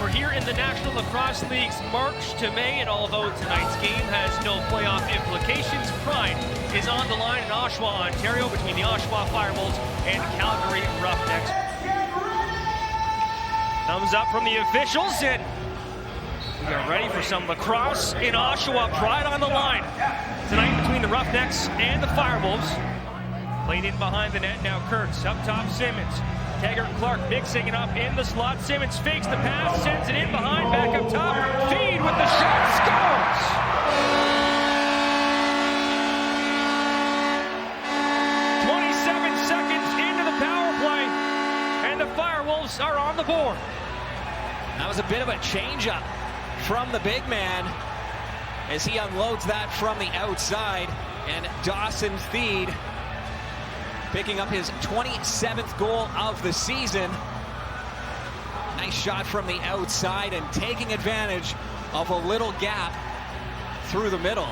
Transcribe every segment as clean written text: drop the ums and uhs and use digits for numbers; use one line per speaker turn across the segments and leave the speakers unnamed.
We're here in the National Lacrosse League's March to May, and although tonight's game has no playoff implications, pride is on the line in Oshawa, Ontario, between the Oshawa FireWolves and Calgary Roughnecks. Thumbs up from the officials, and we are ready for some lacrosse in Oshawa. Pride on the line tonight between the Roughnecks and the FireWolves. Played in behind the net now. Kurtz up top. Simmons. Taggart Clark mixing it up in the slot. Simmons fakes the pass, sends it in behind, back up top. Feed with the shot, scores! 27 seconds into the power play, and the FireWolves are on the board.
That was a bit of a change-up from the big man as he unloads that from the outside, and Dawson Feed picking up his 27th goal of the season. Nice shot from the outside and taking advantage of a little gap through the middle.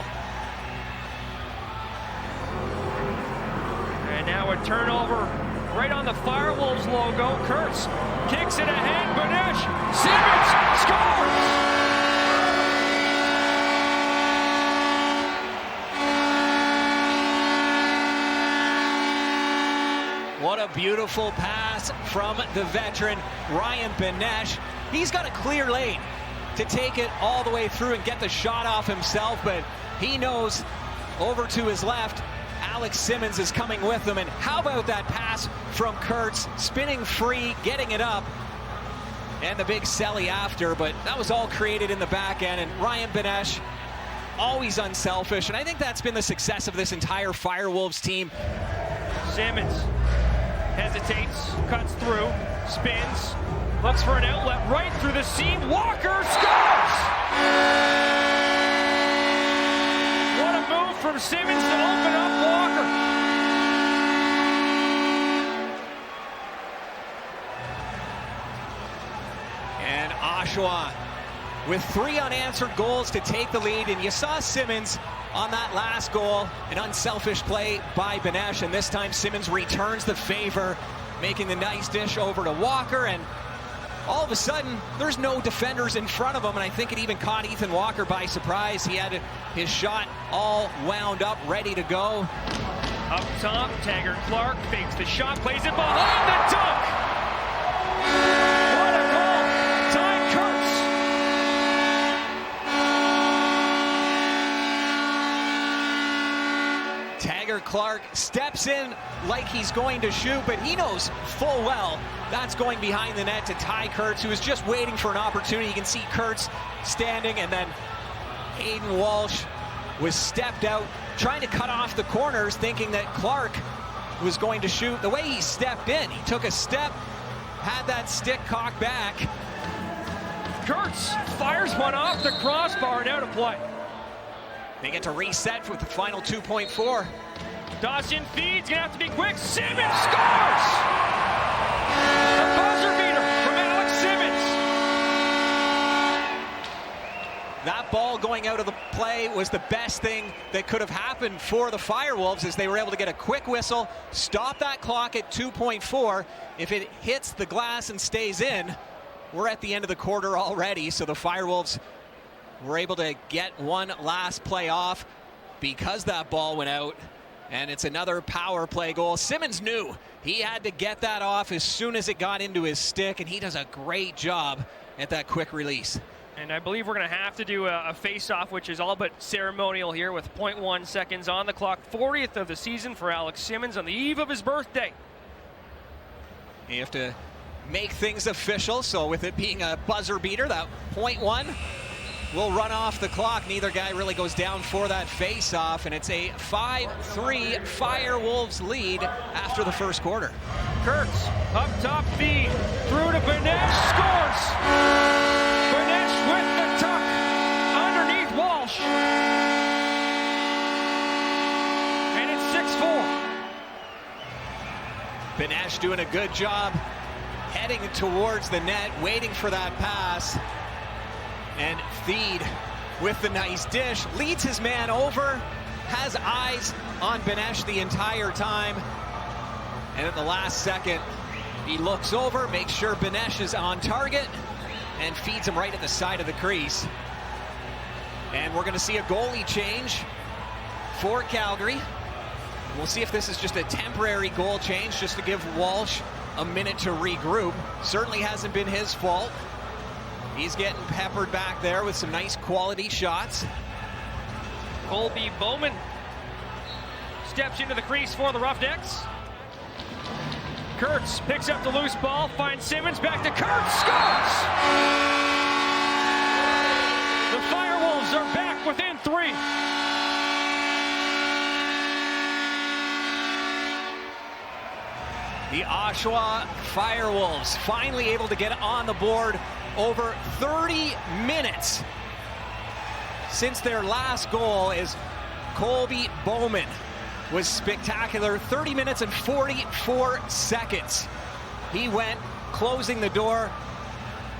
And now a turnover right on the FireWolves logo. Kurtz kicks it ahead. Banesh, Simmons scores!
What a beautiful pass from the veteran, Ryan Banesh. He's got a clear lane to take it all the way through and get the shot off himself, but he knows over to his left, Alex Simmons is coming with him. And how about that pass from Kurtz, spinning free, getting it up, and the big celly after, but that was all created in the back end. And Ryan Banesh, always unselfish, and I think that's been the success of this entire FireWolves team.
Simmons hesitates, cuts through, spins, looks for an outlet right through the seam. Walker scores! What a move from Simmons to open up Walker.
And Oshawa with 3 unanswered goals to take the lead, and you saw Simmons on that last goal, an unselfish play by Banesh, and this time Simmons returns the favor, making the nice dish over to Walker, and all of a sudden there's no defenders in front of him, and I think it even caught Ethan Walker by surprise. He had his shot all wound up, ready to go.
Up top, Taggart Clark fakes the shot, plays it behind the dunk! What a goal! Ty Kurtz!
Taggart Clark steps in like he's going to shoot, but he knows full well that's going behind the net to Ty Kurtz, who is just waiting for an opportunity. You can see Kurtz standing, and then Hayden Walsh was stepped out, trying to cut off the corners, thinking that Clark was going to shoot. The way he stepped in, he took a step, had that stick cocked back.
Kurtz fires one off the crossbar and out of play.
They get to reset with the final 2.4.
Dawson feeds, gonna have to be quick. Simmons scores! A buzzer beater from Alex Simmons.
That ball going out of the play was the best thing that could have happened for the FireWolves, as they were able to get a quick whistle, stop that clock at 2.4. If it hits the glass and stays in, we're at the end of the quarter already, so the FireWolves were able to get one last play off because that ball went out, and it's another power play goal. Simmons knew he had to get that off as soon as it got into his stick, and he does a great job at that quick release.
And I believe we're going to have to do a face-off, which is all but ceremonial here with 0.1 seconds on the clock. 40th of the season for Alex Simmons on the eve of his birthday.
You have to make things official, so with it being a buzzer beater, that 0.1 will run off the clock. Neither guy really goes down for that face-off, and it's a 5-3 FireWolves lead after the first quarter.
Kurtz, up top feed, through to Banesh, scores! Banesh with the tuck, underneath Walsh. And it's 6-4.
Banesh doing a good job heading towards the net, waiting for that pass. And Feed with the nice dish, leads his man over, has eyes on Banesh the entire time. And at the last second, he looks over, makes sure Banesh is on target, and feeds him right at the side of the crease. And we're going to see a goalie change for Calgary. We'll see if this is just a temporary goal change, just to give Walsh a minute to regroup. Certainly hasn't been his fault. He's getting peppered back there with some nice quality shots.
Colby Bowman steps into the crease for the Roughnecks. Kurtz picks up the loose ball, finds Simmons, back to Kurtz, scores! The FireWolves are back within 3.
The Oshawa FireWolves finally able to get on the board over 30 minutes since their last goal, as Colby Bowman was spectacular. 30 minutes and 44 seconds. He went, closing the door,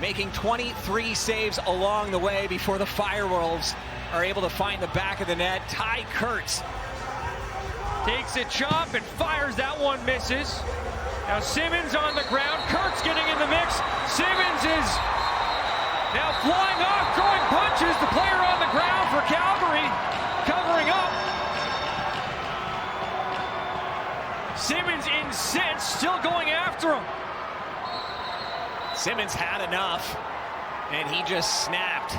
making 23 saves along the way before the FireWolves are able to find the back of the net. Ty Kurtz
takes a chop and fires. That one misses. Now Simmons on the ground. Kurtz getting in the mix. Simmons is now flying off, throwing punches. The player on the ground for Calgary, covering up. Simmons incensed, still going after him.
Simmons had enough, and he just snapped.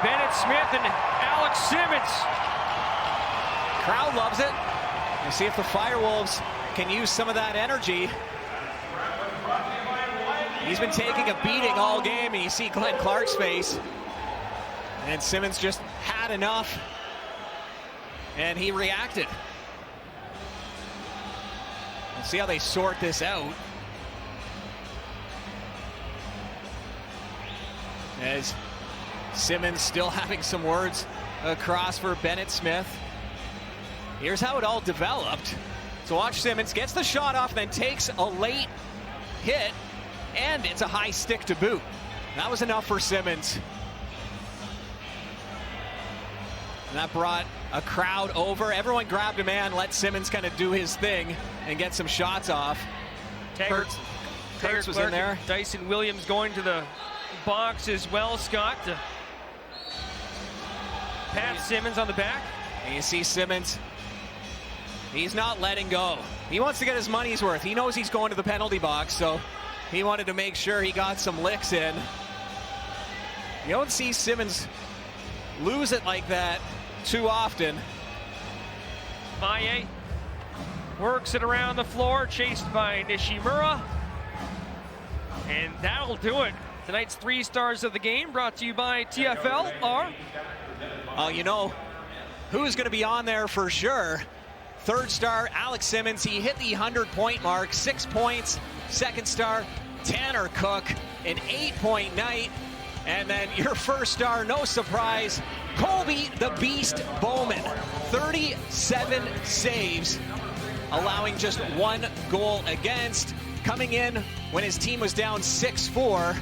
Bennett Smith and Alex Simmons.
Crowd loves it. We'll see if the FireWolves can use some of that energy. He's been taking a beating all game, and you see Glenn Clark's face. And Simmons just had enough, and he reacted. We'll see how they sort this out. As Simmons still having some words across for Bennett Smith. Here's how it all developed. So watch Simmons, gets the shot off, then takes a late hit, and it's a high stick to boot. That was enough for Simmons. And that brought a crowd over. Everyone grabbed a man, let Simmons kind of do his thing and get some shots off. Kurtz was in there.
Dyson Williams going to the box as well, Scott. Pat Simmons on the back.
And you see Simmons, he's not letting go. He wants to get his money's worth. He knows he's going to the penalty box, so he wanted to make sure he got some licks in. You don't see Simmons lose it like that too often.
Maye works it around the floor, chased by Nishimura. And that'll do it. Tonight's 3 stars of the game, brought to you by TFL, are...
Oh, you know who's going to be on there for sure? 3rd star, Alex Simmons. He hit the 100-point mark, 6 points. 2nd star, Tanner Cook, an 8-point night. And then your 1st star, no surprise, Colby the Beast Bowman. 37 saves, allowing just 1 goal against. Coming in when his team was down 6-4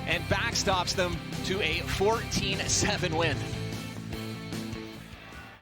and backstops them to a 14-7 win.